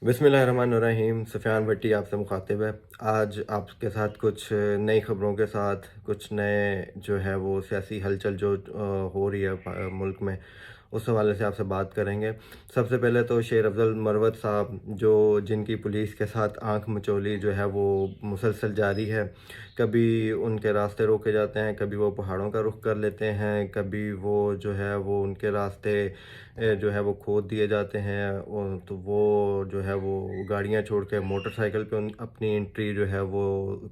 बिस्मिल्लाहिर्रहमानिर्रहीम। सुफ़ियान भट्टी आपसे मुखातिब है। आज आपके साथ कुछ नई ख़बरों के साथ कुछ नए जो है वो सियासी हलचल जो हो रही है मुल्क में, उस हवाले से आपसे बात करेंगे। सबसे पहले तो शेर अफ़ज़ल मरवत साहब जो जिनकी पुलिस के साथ आंख मिचौली जो है वो मुसलसल जारी है। कभी उनके रास्ते रोके जाते हैं, कभी वो पहाड़ों का रुख कर लेते हैं, कभी वो जो है वो उनके रास्ते जो है वो खोद दिए जाते हैं। तो वो जो है वो गाड़ियाँ छोड़ के मोटरसाइकिल पे अपनी एंट्री जो है वो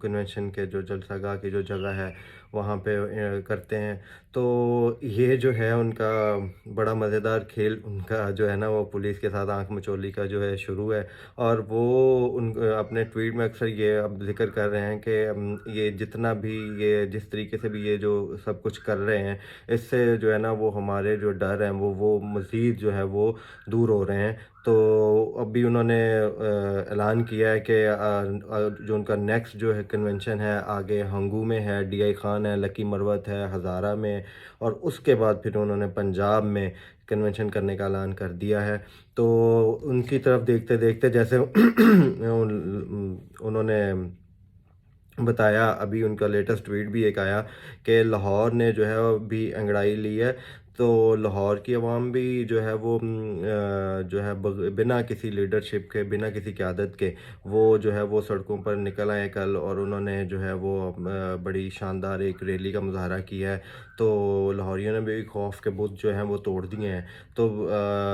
कन्वेंशन के जो जलसागाह की जो जगह है वहाँ पे करते हैं। तो ये जो है उनका बड़ा मज़ेदार खेल उनका जो है ना वो पुलिस के साथ आंख मिचौली का जो है शुरू है। और वो उन अपने ट्वीट में अक्सर ये अब जिक्र कर रहे हैं कि ये जितना भी ये जिस तरीके से भी ये जो सब कुछ कर रहे हैं, इससे जो है ना वो हमारे जो डर हैं वो मज़ीद जो है वो दूर हो रहे हैं। तो अभी उन्होंने ऐलान किया है कि जो उनका नेक्स्ट जो है कन्वेंशन है आगे हंगू में है, डीआई खान है, लकी मरवत है, हज़ारा में, और उसके बाद फिर उन्होंने पंजाब में कन्वेंशन करने का ऐलान कर दिया है। तो उनकी तरफ देखते-देखते जैसे उन्होंने बताया, अभी उनका लेटेस्ट ट्वीट भी एक आया कि लाहौर ने जो है वो भी अंगड़ाई ली है। तो लाहौर की आवाम भी जो है वो जो है बिना किसी लीडरशिप के, बिना किसी क़यादत के वो जो है वो सड़कों पर निकल आए कल, और उन्होंने जो है वो बड़ी शानदार एक रैली का मुज़ाहरा किया है। तो लाहौरियों ने भी खौफ के बुत जो हैं वो तोड़ दिए हैं। तो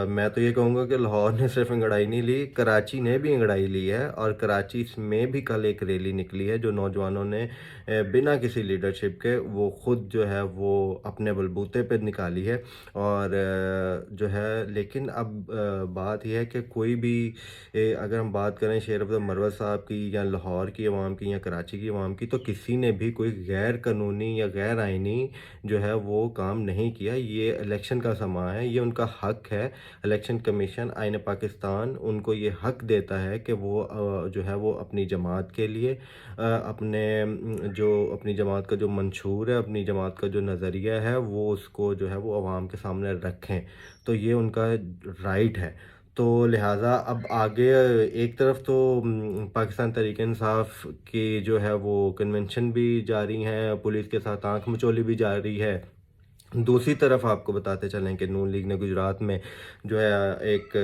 मैं तो ये कहूँगा कि लाहौर ने सिर्फ अंगड़ाई नहीं ली, कराची ने भी अंगड़ाई ली है, और कराची में भी कल एक रैली निकली है जो नौजवानों ने बिना किसी लीडरशिप के वो खुद जो है वो अपने बलबूते पे निकाली है। और जो है लेकिन अब बात यह है कि कोई भी अगर हम बात करें शेर अफ़ज़ल मरवत साहब की या लाहौर की आवाम की या कराची की आवाम की, तो किसी ने भी कोई गैर कानूनी या गैर आइनी जो है वो काम नहीं किया। ये इलेक्शन का समा है, ये उनका हक है। इलेक्शन कमीशन आईन पाकिस्तान उनको ये हक देता है कि वो जो है वो अपनी जमात के लिए अपने जो अपनी जमात का जो मंशूर है, अपनी जमात का जो नज़रिया है वो उसको जो है वो अवाम के सामने रखें। तो ये उनका राइट है। तो लिहाज़ा अब आगे एक तरफ तो पाकिस्तान तहरीक-ए-इंसाफ़ की जो है वो कन्वेंशन भी जारी हैं, पुलिस के साथ आँख मिचौली भी जारी है। दूसरी तरफ आपको बताते चलें कि नून लीग ने गुजरात में जो है एक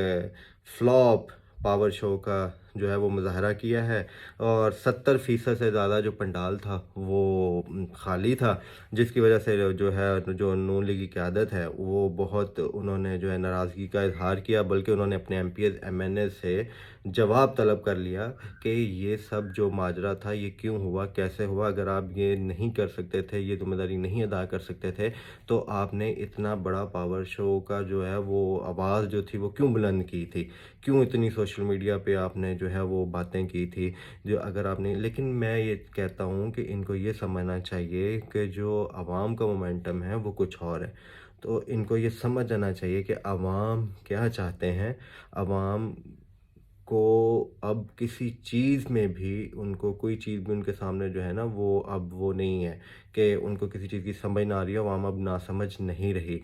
फ्लॉप पावर शो का जो है वो मुज़ाहरा किया है, और 70% से ज़्यादा जो पंडाल था वो खाली था, जिसकी वजह से जो है जो नून लीग की क़यादत है वो बहुत उन्होंने जो है नाराज़गी का इज़हार किया, बल्कि उन्होंने अपने एमपीज़ एमएनए से जवाब तलब कर लिया कि ये सब जो माजरा था ये क्यों हुआ, कैसे हुआ? अगर आप ये नहीं कर सकते थे, ये ज़िम्मेदारी नहीं अदा कर सकते थे, तो आपने इतना बड़ा पावर शो का जो है वो आवाज़ जो थी वो क्यों बुलंद की थी? क्यों इतनी सोशल मीडिया पे आपने जो है वो बातें की थी? जो अगर आपने लेकिन मैं ये कहता हूँ कि इनको ये समझना चाहिए कि जो अवाम का मोमेंटम है वो कुछ और है। तो इनको ये समझ जाना चाहिए कि अवाम क्या चाहते हैं। अवाम को अब किसी चीज़ में भी उनको कोई चीज़ भी उनके सामने जो है ना वो अब वो नहीं है कि उनको किसी चीज़ की समझ ना आ रही है, अवाम अब नासमझ नहीं रही।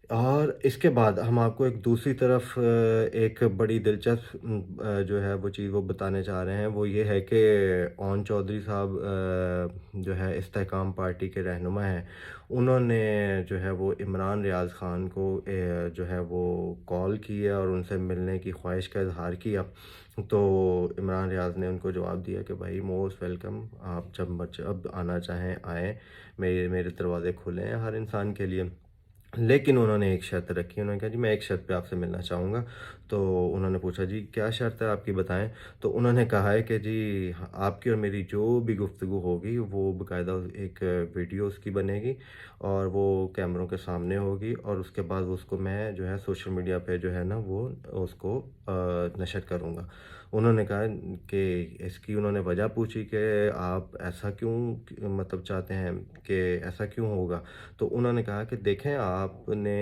और इसके बाद हम आपको एक दूसरी तरफ एक बड़ी दिलचस्प जो है वो चीज़ वो बताने जा रहे हैं, वो ये है कि ओन चौधरी साहब जो है इस्तेहकाम पार्टी के रहनुमा हैं। उन्होंने जो है वो इमरान रियाज़ ख़ान को जो है वो कॉल की है और उनसे मिलने की ख़्वाहिश का इज़हार किया। तो इमरान रियाज़ ने उनको जवाब दिया कि भाई मोस्ट वेलकम, आप जब आना चाहें आएँ, मेरे मेरे दरवाज़े खुले हैं हर इंसान के लिए। लेकिन उन्होंने एक शर्त रखी, उन्होंने कहा जी मैं एक शर्त पे आपसे मिलना चाहूँगा। तो उन्होंने पूछा जी क्या शर्त है आपकी बताएँ? तो उन्होंने कहा है कि जी आपकी और मेरी जो भी गुफ्तगू होगी वो बाकायदा एक वीडियो उसकी बनेगी, और वो कैमरों के सामने होगी, और उसके बाद उसको मैं जो है सोशल मीडिया पे जो है ना वो उसको नशर करूँगा। उन्होंने कहा कि इसकी उन्होंने वजह पूछी कि आप ऐसा क्यों मतलब चाहते हैं कि ऐसा क्यों होगा? तो उन्होंने कहा कि देखें आपने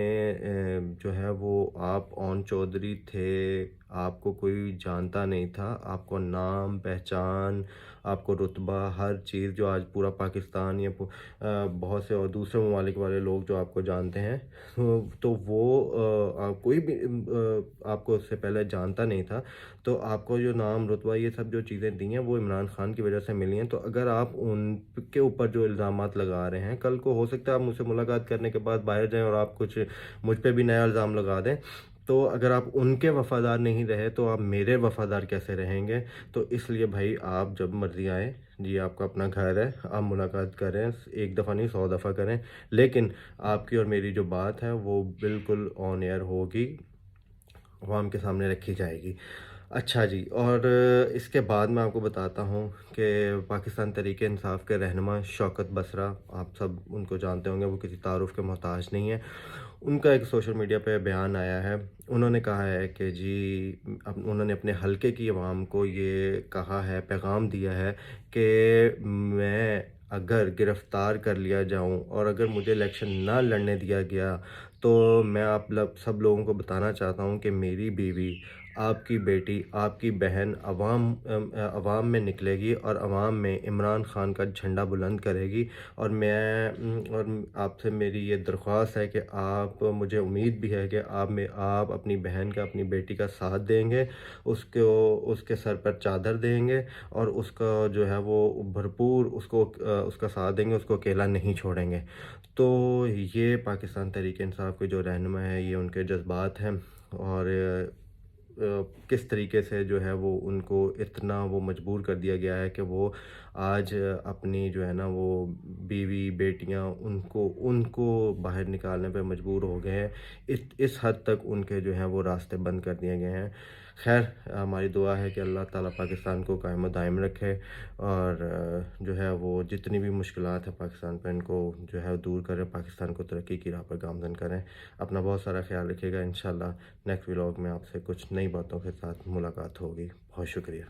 जो है वो आप ओन चौधरी थे थे, आपको कोई जानता नहीं था, आपको नाम, पहचान, आपको रुतबा, हर चीज़ जो आज पूरा पाकिस्तान या बहुत से और दूसरे ममालिक वाले लोग जो आपको जानते हैं, तो वो कोई भी आपको उससे पहले जानता नहीं था। तो आपको जो नाम, रुतबा, ये सब जो चीज़ें दी हैं, वो इमरान खान की वजह से मिली हैं। तो अगर आप उनके ऊपर जो इल्ज़ामात लगा रहे हैं, कल को हो सकता है आप मुझसे मुलाकात करने के बाद बाहर जाएँ और आप कुछ मुझ पे भी नया इल्ज़ाम लगा दें। तो अगर आप उनके वफ़ादार नहीं रहे, तो आप मेरे वफ़ादार कैसे रहेंगे? तो इसलिए भाई आप जब मर्ज़ी आएँ, ये आपका अपना घर है, आप मुलाकात करें, 1 दफ़ा नहीं 100 दफ़ा करें, लेकिन आपकी और मेरी जो बात है वो बिल्कुल ऑन एयर होगी, अवाम के सामने रखी जाएगी। अच्छा जी, और इसके बाद मैं आपको बताता हूँ कि पाकिस्तान तहरीक-ए-इंसाफ़ के रहनुमा शौकत बसरा, आप सब उनको जानते होंगे, वो किसी तारुफ़ के मोहताज नहीं है। उनका एक सोशल मीडिया पे बयान आया है। उन्होंने कहा है कि जी उन्होंने अपने हलके की अवाम को ये कहा है, पैगाम दिया है कि मैं अगर गिरफ़्तार कर लिया जाऊँ और अगर मुझे इलेक्शन ना लड़ने दिया गया, तो मैं आप सब लोगों को बताना चाहता हूँ कि मेरी बीवी, आपकी बेटी, आपकी बहन अवाम में निकलेगी और अवाम में इमरान खान का झंडा बुलंद करेगी। और आपसे मेरी ये दरख्वास्त है कि आप, मुझे उम्मीद भी है कि आप अपनी बहन का, अपनी बेटी का साथ देंगे, उसके सर पर चादर देंगे और उसका जो है वो भरपूर उसका साथ देंगे, उसको अकेला नहीं छोड़ेंगे। तो ये पाकिस्तान तहरीक-ए-इंसाफ़ के जो रहनुमा हैं, ये उनके जज़्बात हैं। और किस तरीके से जो है वो उनको इतना वो मजबूर कर दिया गया है कि वो आज अपनी जो है ना वो बीवी, बेटियां, उनको उनको बाहर निकालने पे मजबूर हो गए हैं। इस हद तक उनके जो हैं वो रास्ते बंद कर दिए गए हैं। खैर, हमारी दुआ है कि अल्लाह ताला पाकिस्तान को कायम व दायम रखे और जो है वो जितनी भी मुश्किलात हैं पाकिस्तान पे, इनको जो है दूर करें, पाकिस्तान को तरक्की की राह पर गामज़न करें। अपना बहुत सारा ख्याल रखिएगा। इंशाल्लाह नेक्स्ट व्लॉग में आपसे कुछ नई बातों के साथ मुलाकात होगी। बहुत शुक्रिया।